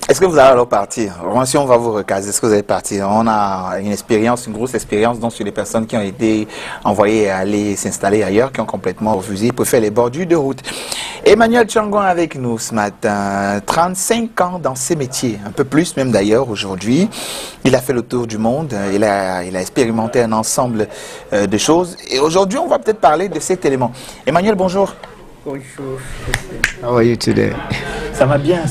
Est-ce que vous allez alors partir? Vraiment, si on va vous recaser, est-ce que vous allez partir? On a une expérience, une grosse expérience donc, sur les personnes qui ont été envoyées à aller s'installer ailleurs, qui ont complètement refusé pour faire les bordures de route. Emmanuel Tchongon avec nous ce matin, 35 ans dans ces métiers, un peu plus même d'ailleurs aujourd'hui. Il a fait le tour du monde, il a expérimenté un ensemble de choses. Et aujourd'hui, on va peut-être parler de cet élément. Emmanuel, bonjour. Bonjour. How are you today? Ça va bien,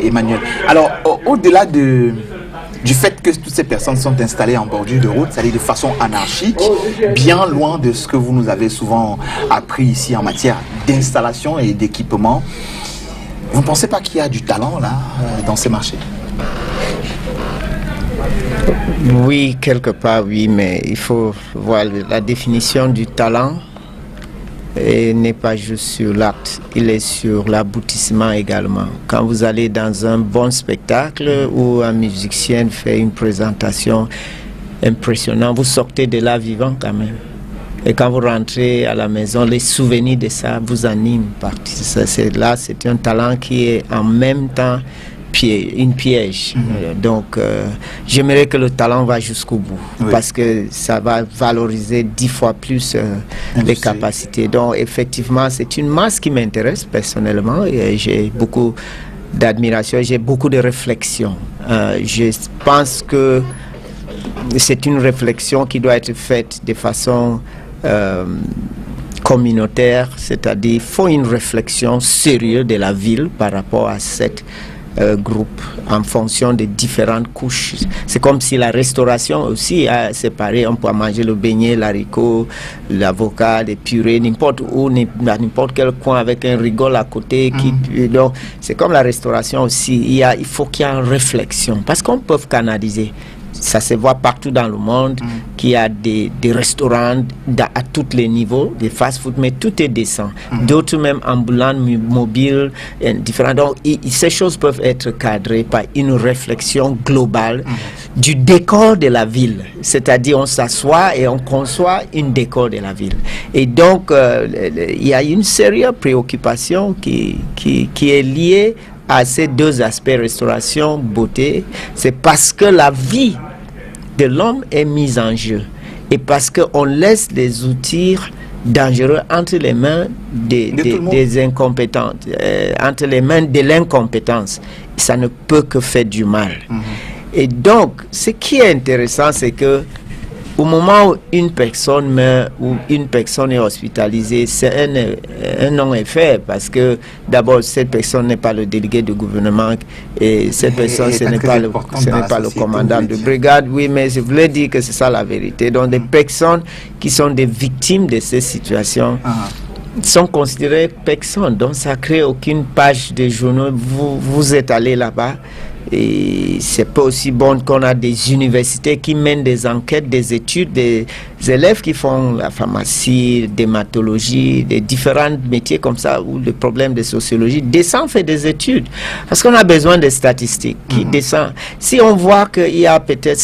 Emmanuel. Alors, au-delà du fait que toutes ces personnes sont installées en bordure de route, c'est-à-dire de façon anarchique, bien loin de ce que vous nous avez souvent appris ici en matière d'installation et d'équipement, vous ne pensez pas qu'il y a du talent là, dans ces marchés? Oui, quelque part, oui, mais il faut voir la définition du talent. Et n'est pas juste sur l'acte, il est sur l'aboutissement également. Quand vous allez dans un bon spectacle où un musicien fait une présentation impressionnante, vous sortez de là vivant quand même. Et quand vous rentrez à la maison, les souvenirs de ça vous animent. Là, c'est un talent qui est en même temps une piège. Donc, j'aimerais que le talent va jusqu'au bout, parce que ça va valoriser 10 fois plus les capacités. Donc, effectivement, c'est une masse qui m'intéresse personnellement et j'ai beaucoup d'admiration, j'ai beaucoup de réflexion. Je pense que c'est une réflexion qui doit être faite de façon communautaire, c'est-à-dire il faut une réflexion sérieuse de la ville par rapport à cette groupe en fonction des différentes couches. C'est comme si la restauration aussi a séparé, on peut manger le beignet, l'haricot, l'avocat, les purées, n'importe où, n'importe quel coin avec un rigole à côté. Donc c'est comme la restauration aussi, il faut qu'il y ait une réflexion, parce qu'on peut canaliser. Ça se voit partout dans le monde qu'il y a des restaurants à tous les niveaux, des fast-food, mais tout est décent. D'autres même ambulants, mobiles, différents. Donc, ces choses peuvent être cadrées par une réflexion globale du décor de la ville. C'est-à-dire, on s'assoit et on conçoit une décor de la ville. Et donc, il y a une sérieuse préoccupation qui est liée à ces deux aspects, restauration, beauté. C'est parce que la vie de l'homme est mise en jeu et parce qu'on laisse des outils dangereux entre les mains des incompétents, entre les mains de l'incompétence. Ça ne peut que faire du mal. Et donc, ce qui est intéressant, c'est que au moment où une personne meurt ou une personne est hospitalisée, c'est un non-effet parce que d'abord cette personne n'est pas le délégué du gouvernement et cette personne ce n'est pas le commandant de brigade. Oui, mais je voulais dire que c'est ça la vérité. Donc des personnes qui sont des victimes de ces situations sont considérées personnes. Donc ça crée aucune page de journaux. Vous êtes allé là-bas. Et c'est pas aussi bon qu'on a des universités qui mènent des enquêtes, des études, des élèves qui font la pharmacie, dermatologie, des différents métiers comme ça, ou le problème de sociologie, descendent faire des études. Parce qu'on a besoin de statistiques qui descendent. Si on voit qu'il y a peut-être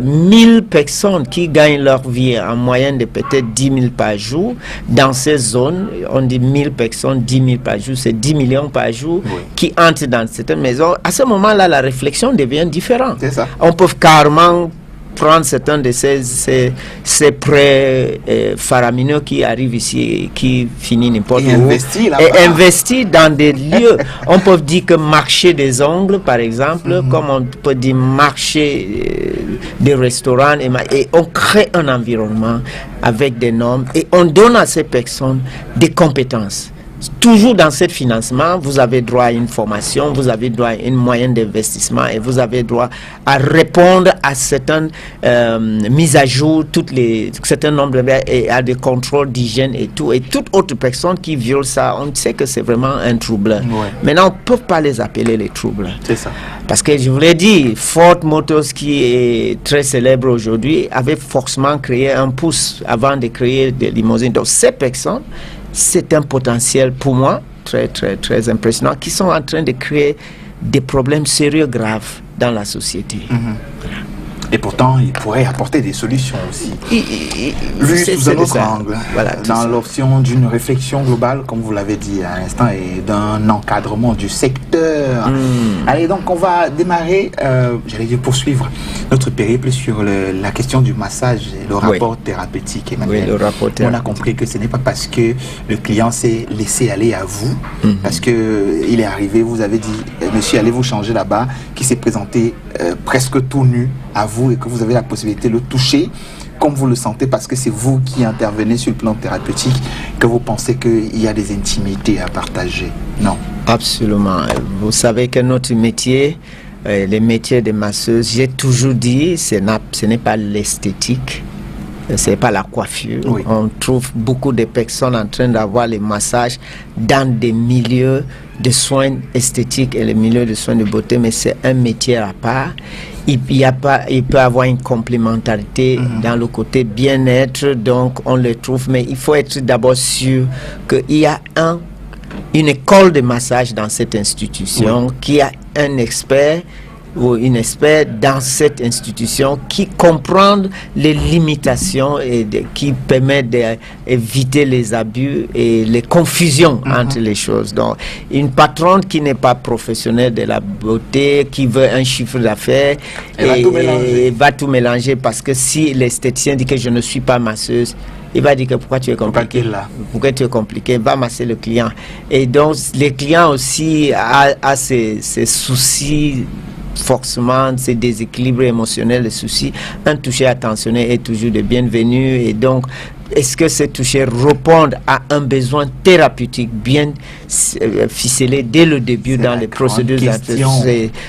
1000 personnes qui gagnent leur vie en moyenne de peut-être 10 000 par jour, dans ces zones, on dit 1000 personnes, 10 000 par jour, c'est 10 millions par jour qui entrent dans cette maison. À ce moment-là, la réflexion devient différente. On peut carrément prendre certains de ces prêts faramineux qui arrivent ici, qui finissent n'importe où, et investir dans des lieux. On peut dire que marché des ongles, par exemple, comme on peut dire marché des restaurants, et on crée un environnement avec des normes, et on donne à ces personnes des compétences. Toujours dans ce financement, vous avez droit à une formation, vous avez droit à une moyenne d'investissement et vous avez droit à répondre à certaines mises à jour, certains nombres et à des contrôles d'hygiène et tout. Et toute autre personne qui viole ça, on sait que c'est vraiment un trouble. Maintenant, on ne peut pas les appeler les troubles. C'est ça. Parce que je vous l'ai dit, Ford Motors, qui est très célèbre aujourd'hui, avait forcément créé un pouce avant de créer des limousines. Donc, ces personnes, c'est un potentiel pour moi très très très impressionnant qui sont en train de créer des problèmes sérieux graves dans la société. Et pourtant, il pourrait apporter des solutions aussi. Vu sous un autre angle, voilà, dans l'option d'une réflexion globale, comme vous l'avez dit à l'instant, et d'un encadrement du secteur. Allez, donc on va démarrer, j'allais dire poursuivre notre périple sur la question du massage et le rapport thérapeutique, Emmanuel. Oui, le rapport thérapeutique. On a compris que ce n'est pas parce que le client s'est laissé aller à vous, parce qu'il est arrivé, vous avez dit, monsieur, allez vous changer là-bas, qui s'est présenté presque tout nu à vous et que vous avez la possibilité de le toucher comme vous le sentez, parce que c'est vous qui intervenez sur le plan thérapeutique, que vous pensez qu'il y a des intimités à partager. Non. Absolument. Vous savez que notre métier, les métiers de masseuse, j'ai toujours dit, ce n'est pas l'esthétique, ce n'est pas la coiffure. Oui. On trouve beaucoup de personnes en train d'avoir les massages dans des milieux de soins esthétiques et les milieux de soins de beauté, mais c'est un métier à part. Il peut avoir une complémentarité dans le côté bien-être, donc on le trouve, mais il faut être d'abord sûr qu'il y a une école de massage dans cette institution, qui a un expert ou une experte dans cette institution qui comprend les limitations et qui permet d'éviter les abus et les confusions entre les choses. Donc, une patronne qui n'est pas professionnelle de la beauté, qui veut un chiffre d'affaires, va tout mélanger, parce que si l'esthéticien dit que je ne suis pas masseuse, il va dire que pourquoi tu es compliqué, pourquoi tu es compliqué, va masser le client. Et donc, les clients aussi a ces soucis, forcément, ces déséquilibres émotionnels, les soucis. Un toucher attentionné est toujours de bienvenu. Et donc, est-ce que ces touchés répondent à un besoin thérapeutique bien ficelé dès le début dans les procédures?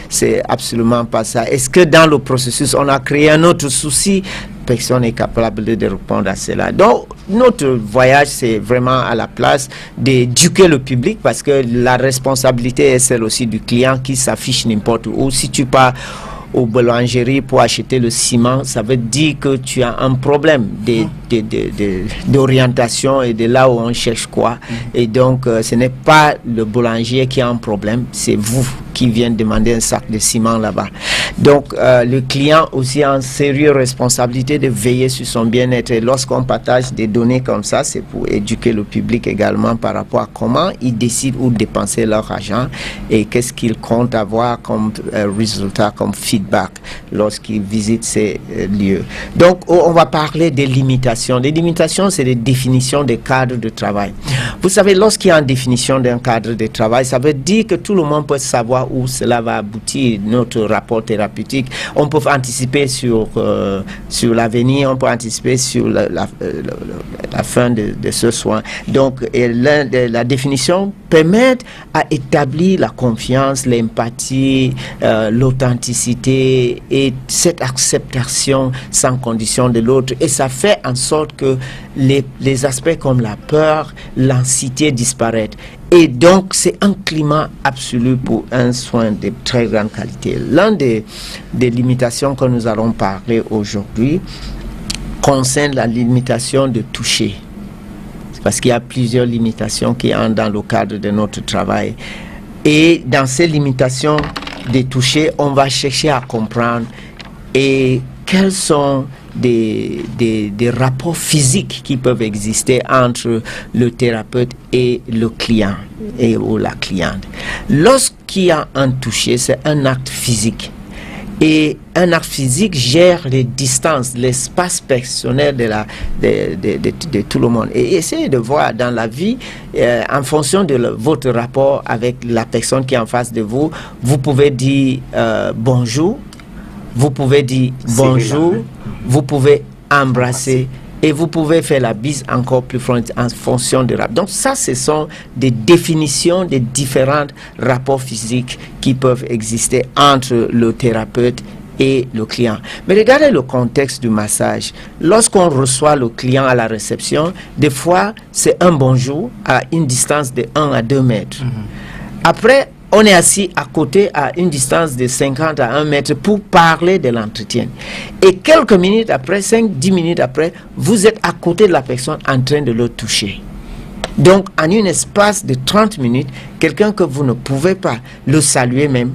C'est absolument pas ça. Est-ce que dans le processus, on a créé un autre souci? Personne n'est capable de répondre à cela. Donc, notre voyage, c'est vraiment à la place d'éduquer le public, parce que la responsabilité est celle aussi du client qui s'affiche n'importe où. Si tu pars aux boulangeries pour acheter le ciment, ça veut dire que tu as un problème d'orientation et de là où on cherche quoi. Et donc, ce n'est pas le boulanger qui a un problème, c'est vous qui vient demander un sac de ciment là-bas. Donc, le client aussi a une sérieuse responsabilité de veiller sur son bien-être. Et lorsqu'on partage des données comme ça, c'est pour éduquer le public également par rapport à comment ils décident où dépenser leur argent et qu'est-ce qu'ils comptent avoir comme résultat, comme feedback lorsqu'ils visitent ces lieux. Donc, on va parler des limitations. Les limitations, c'est des définitions des cadres de travail. Vous savez, lorsqu'il y a une définition d'un cadre de travail, ça veut dire que tout le monde peut savoir où cela va aboutir, notre rapport thérapeutique. On peut anticiper sur l'avenir, on peut anticiper sur la fin de ce soin. Donc, la définition permet à établir la confiance, l'empathie, l'authenticité et cette acceptation sans condition de l'autre. Et ça fait en sorte que les aspects comme la peur, l'anxiété disparaissent. Et donc, c'est un climat absolu pour un soin de très grande qualité. L'un des limitations que nous allons parler aujourd'hui concerne la limitation de toucher. Parce qu'il y a plusieurs limitations qui entrent dans le cadre de notre travail. Et dans ces limitations de toucher, on va chercher à comprendre et quels sont des rapports physiques qui peuvent exister entre le thérapeute et le client ou la cliente. Lorsqu'il y a un toucher, c'est un acte physique. Et un acte physique gère les distances, l'espace personnel de tout le monde. Et essayez de voir dans la vie, en fonction de votre rapport avec la personne qui est en face de vous, vous pouvez dire bonjour, vous pouvez dire bonjour, vous pouvez embrasser et vous pouvez faire la bise encore plus forte en fonction de rapport. Donc ça, ce sont des définitions des différents rapports physiques qui peuvent exister entre le thérapeute et le client. Mais regardez le contexte du massage. Lorsqu'on reçoit le client à la réception, des fois, c'est un bonjour à une distance de 1 à 2 mètres. Après, on est assis à côté à une distance de 50 à 1 mètre pour parler de l'entretien. Et quelques minutes après, 5-10 minutes après, vous êtes à côté de la personne en train de le toucher. Donc, en un espace de 30 minutes, quelqu'un que vous ne pouvez pas le saluer même,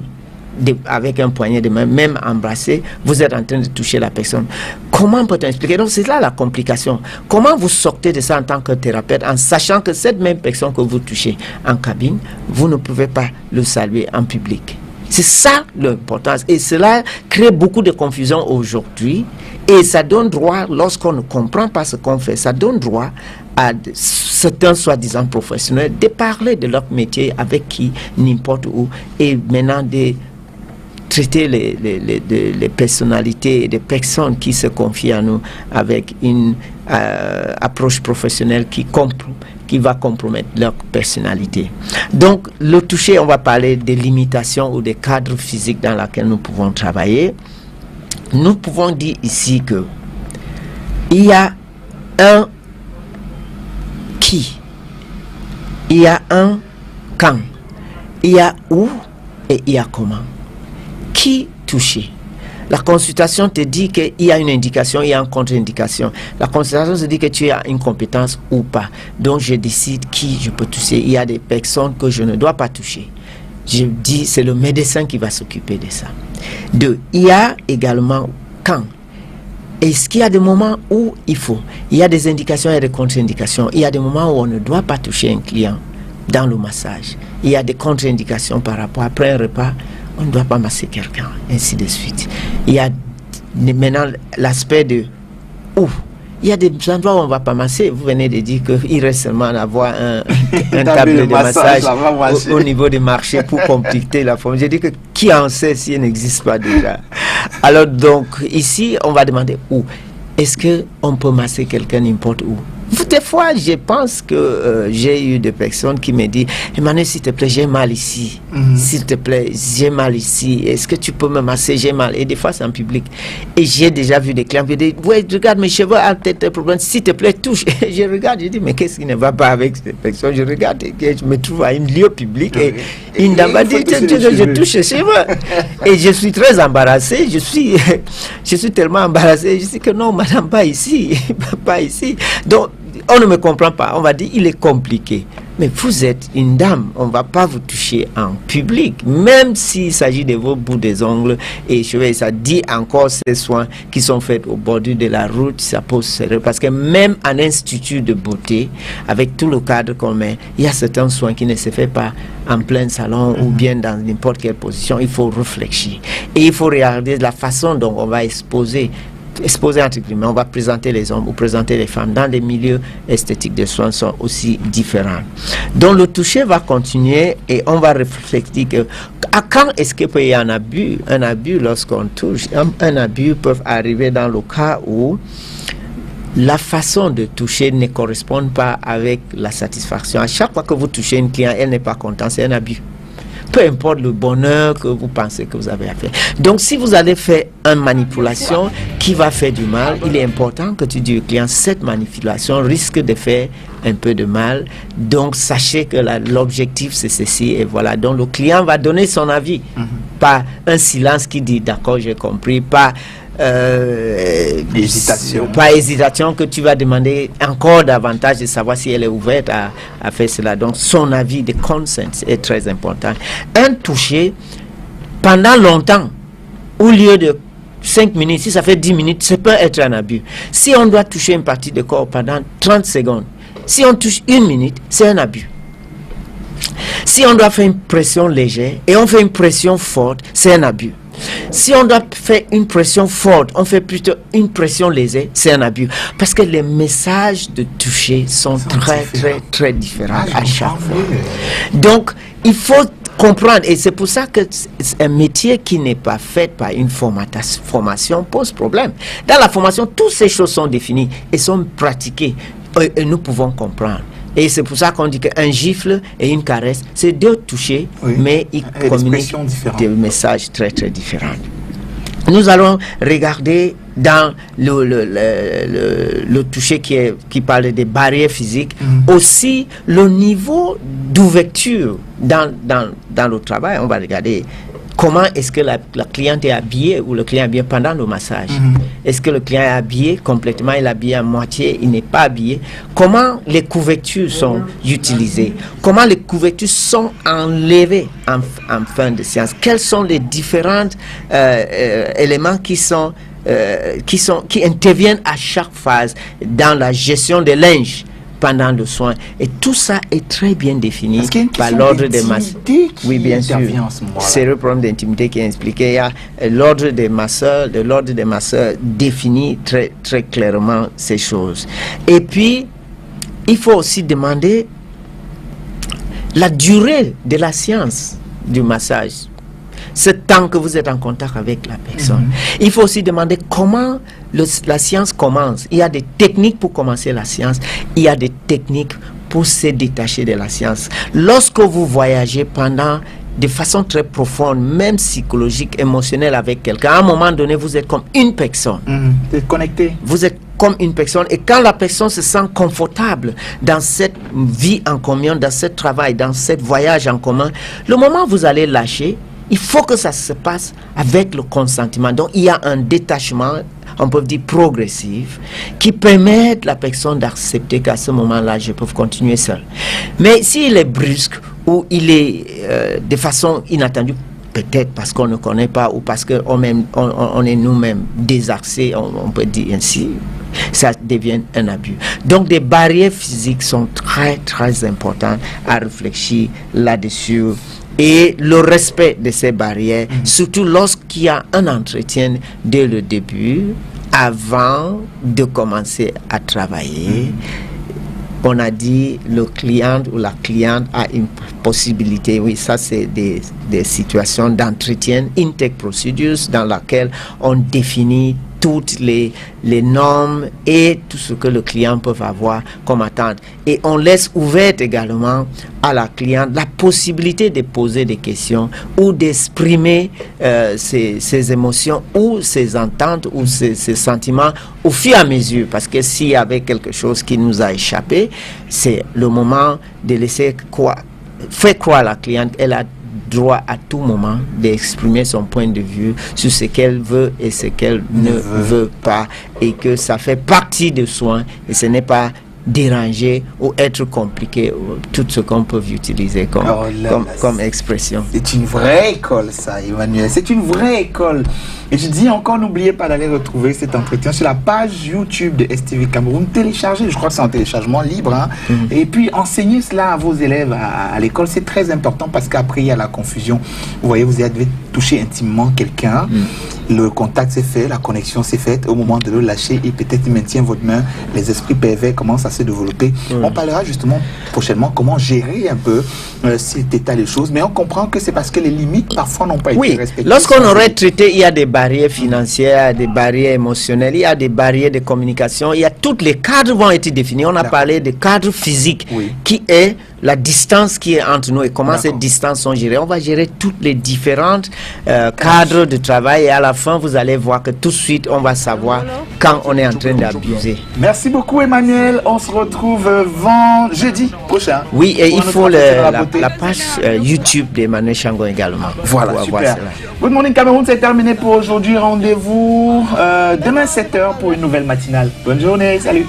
avec un poignet de main, même embrasser, vous êtes en train de toucher la personne. Comment peut-on expliquer? Donc c'est là la complication. Comment vous sortez de ça en tant que thérapeute, en sachant que cette même personne que vous touchez en cabine, vous ne pouvez pas le saluer en public? C'est ça l'importance. Et cela crée beaucoup de confusion aujourd'hui. Et ça donne droit, lorsqu'on ne comprend pas ce qu'on fait, ça donne droit à certains soi-disant professionnels de parler de leur métier avec qui, n'importe où, et maintenant de traiter les personnalités et les personnes qui se confient à nous avec une approche professionnelle qui va compromettre leur personnalité. Donc, le toucher, on va parler des limitations ou des cadres physiques dans lesquels nous pouvons travailler. Nous pouvons dire ici que il y a un qui, il y a un quand, il y a où et il y a comment. Qui toucher? La consultation te dit qu'il y a une indication, il y a une contre-indication. La consultation se dit que tu as une compétence ou pas. Donc je décide qui je peux toucher. Il y a des personnes que je ne dois pas toucher. Je dis c'est le médecin qui va s'occuper de ça. Deux, il y a également quand. Est-ce qu'il y a des moments où il faut? Il y a des indications et des contre-indications. Il y a des moments où on ne doit pas toucher un client dans le massage. Il y a des contre-indications par rapport après un repas. On ne doit pas masser quelqu'un, ainsi de suite. Il y a maintenant l'aspect de où. Il y a des endroits où on ne va pas masser. Vous venez de dire qu'il reste seulement d'avoir un table de massage au niveau des marchés pour compliquer la forme. J'ai dit que qui en sait s'il n'existe pas déjà? Alors donc, ici, on va demander où. Est-ce qu'on peut masser quelqu'un n'importe où? Des fois, je pense que j'ai eu des personnes qui me disent « Emmanuel, s'il te plaît, j'ai mal ici. S'il te plaît, j'ai mal ici. Est-ce que tu peux me masser? J'ai mal. » Et des fois, c'est en public. Et j'ai déjà vu des clients qui disent « Ouais, regarde, mes cheveux ont peut-être un problème. S'il te plaît, touche. » Et je regarde, je dis « Mais qu'est-ce qui ne va pas avec cette personne? » Je regarde et je me trouve à un lieu public et une dame m'a dit « Je touche ses cheveux. » Et je suis très embarrassé. Je suis tellement embarrassé. Je dis que non, madame, pas ici. Pas ici. Donc, on ne me comprend pas, on va dire il est compliqué. Mais vous êtes une dame, on ne va pas vous toucher en public, même s'il s'agit de vos bouts des ongles et cheveux. Ça dit encore ces soins qui sont faits au bord de la route, ça pose sérieux. Parce que même en institut de beauté, avec tout le cadre qu'on met, il y a certains soins qui ne se font pas en plein salon ou bien dans n'importe quelle position. Il faut réfléchir. Et il faut regarder la façon dont on va exposer entre guillemets, on va présenter les hommes ou présenter les femmes dans les milieux esthétiques de soins sont aussi différents. Donc le toucher va continuer et on va réfléchir que à quand est-ce qu'il peut y avoir un abus lorsqu'on touche. Un abus peut arriver dans le cas où la façon de toucher ne correspond pas avec la satisfaction. À chaque fois que vous touchez une cliente, elle n'est pas contente, c'est un abus. Peu importe le bonheur que vous pensez que vous avez à faire. Donc, si vous allez faire une manipulation qui va faire du mal, il est important que tu dises au client, cette manipulation risque de faire un peu de mal. Donc, sachez que l'objectif, c'est ceci. Et voilà. Donc, le client va donner son avis. Pas un silence qui dit, d'accord, j'ai compris. Pas hésitation que tu vas demander encore davantage de savoir si elle est ouverte à faire cela. Donc son avis de consent est très important. Un toucher pendant longtemps au lieu de 5 minutes, si ça fait 10 minutes, ça peut être un abus. Si on doit toucher une partie du corps pendant 30 secondes, si on touche 1 minute, c'est un abus. Si on doit faire une pression légère et on fait une pression forte, c'est un abus. Si on doit faire une pression forte, on fait plutôt une pression légère, c'est un abus. Parce que les messages de toucher sont très différents à chaque fois. Donc, il faut comprendre, et c'est pour ça que un métier qui n'est pas fait par une formation pose problème. Dans la formation, toutes ces choses sont définies et sont pratiquées, et nous pouvons comprendre. Et c'est pour ça qu'on dit qu'un gifle et une caresse, c'est deux touchés, mais ils communiquent des messages très différents. Nous allons regarder dans le toucher qui parle des barrières physiques, aussi le niveau d'ouverture dans le travail. On va regarder comment est-ce que la cliente est habillée ou le client est habillé pendant le massage. Est-ce que le client est habillé complètement, il est habillé à moitié, il n'est pas habillé. Comment les couvertures sont utilisées. Comment les couvertures sont enlevées en fin de séance. Quels sont les différents éléments qui interviennent à chaque phase dans la gestion des linges pendant le soin. Et tout ça est très bien défini par l'ordre des masseurs. Oui, bien sûr. C'est le problème d'intimité qui est expliqué. Il y a l'ordre des masseurs. L'ordre des masseurs définit très, très clairement ces choses. Et puis, il faut aussi demander la durée de la séance du massage. Ce temps que vous êtes en contact avec la personne. Il faut aussi demander comment la séance commence. Il y a des techniques pour commencer la séance. Il y a des techniques pour se détacher de la séance. Lorsque vous voyagez de façon très profonde, même psychologique, émotionnelle avec quelqu'un, à un moment donné, vous êtes comme une personne. Vous êtes connecté. Vous êtes comme une personne. Et quand la personne se sent confortable dans cette vie en commun, dans ce travail, dans ce voyage en commun, le moment où vous allez lâcher, il faut que ça se passe avec le consentement. Donc, il y a un détachement, on peut dire progressif, qui permet à la personne d'accepter qu'à ce moment-là, je peux continuer seul. Mais s'il est brusque ou il est de façon inattendue, peut-être parce qu'on ne connaît pas ou parce qu'on est nous-mêmes désaxés, on peut dire ainsi, ça devient un abus. Donc, des barrières physiques sont très, très importantes à réfléchir là-dessus. Et le respect de ces barrières, surtout lorsqu'il y a un entretien dès le début, avant de commencer à travailler. On a dit le client ou la cliente a une possibilité, oui, ça c'est des situations d'entretien, intake procedures, dans laquelle on définit toutes les normes et tout ce que le client peut avoir comme attente. Et on laisse ouverte également à la cliente la possibilité de poser des questions ou d'exprimer ses émotions ou ses ententes ou ses sentiments au fur et à mesure. Parce que s'il y avait quelque chose qui nous a échappé, c'est le moment de laisser faire croire à la cliente, elle a droit à tout moment d'exprimer son point de vue sur ce qu'elle veut et ce qu'elle ne veut pas, et que ça fait partie de soins et ce n'est pas déranger ou être compliqué, ou tout ce qu'on peut utiliser comme expression. C'est une vraie école, ça, Emmanuel. C'est une vraie école. Et je dis encore, n'oubliez pas d'aller retrouver cet entretien sur la page YouTube de STV Cameroun. Téléchargez, je crois que c'est en téléchargement libre. Hein. Et puis, enseignez cela à vos élèves à l'école. C'est très important parce qu'après, il y a la confusion. Vous voyez, vous devez toucher intimement quelqu'un. Le contact s'est fait, la connexion s'est faite. Au moment de le lâcher, et peut-être il maintient votre main. Les esprits pervers commencent à se développer. On parlera justement prochainement comment gérer un peu cet état des choses. Mais on comprend que c'est parce que les limites parfois n'ont pas été respectées. Lorsqu'on aurait traité, il y a des barrières financières, des barrières émotionnelles, il y a des barrières de communication, il y a tous les cadres vont être définis. On a parlé de cadre physique qui est la distance qui est entre nous et comment ces distances sont gérées. On va gérer toutes les différentes cadres de travail et à la fin, vous allez voir que tout de suite, on va savoir quand on est en train d'abuser. Merci beaucoup, Emmanuel. On se retrouve jeudi prochain. Oui, et il faut la page YouTube d'Emmanuel Changon également. Voilà, super. Good Morning Cameroun, c'est terminé pour aujourd'hui. Rendez-vous demain 7h pour une nouvelle matinale. Bonne journée, salut.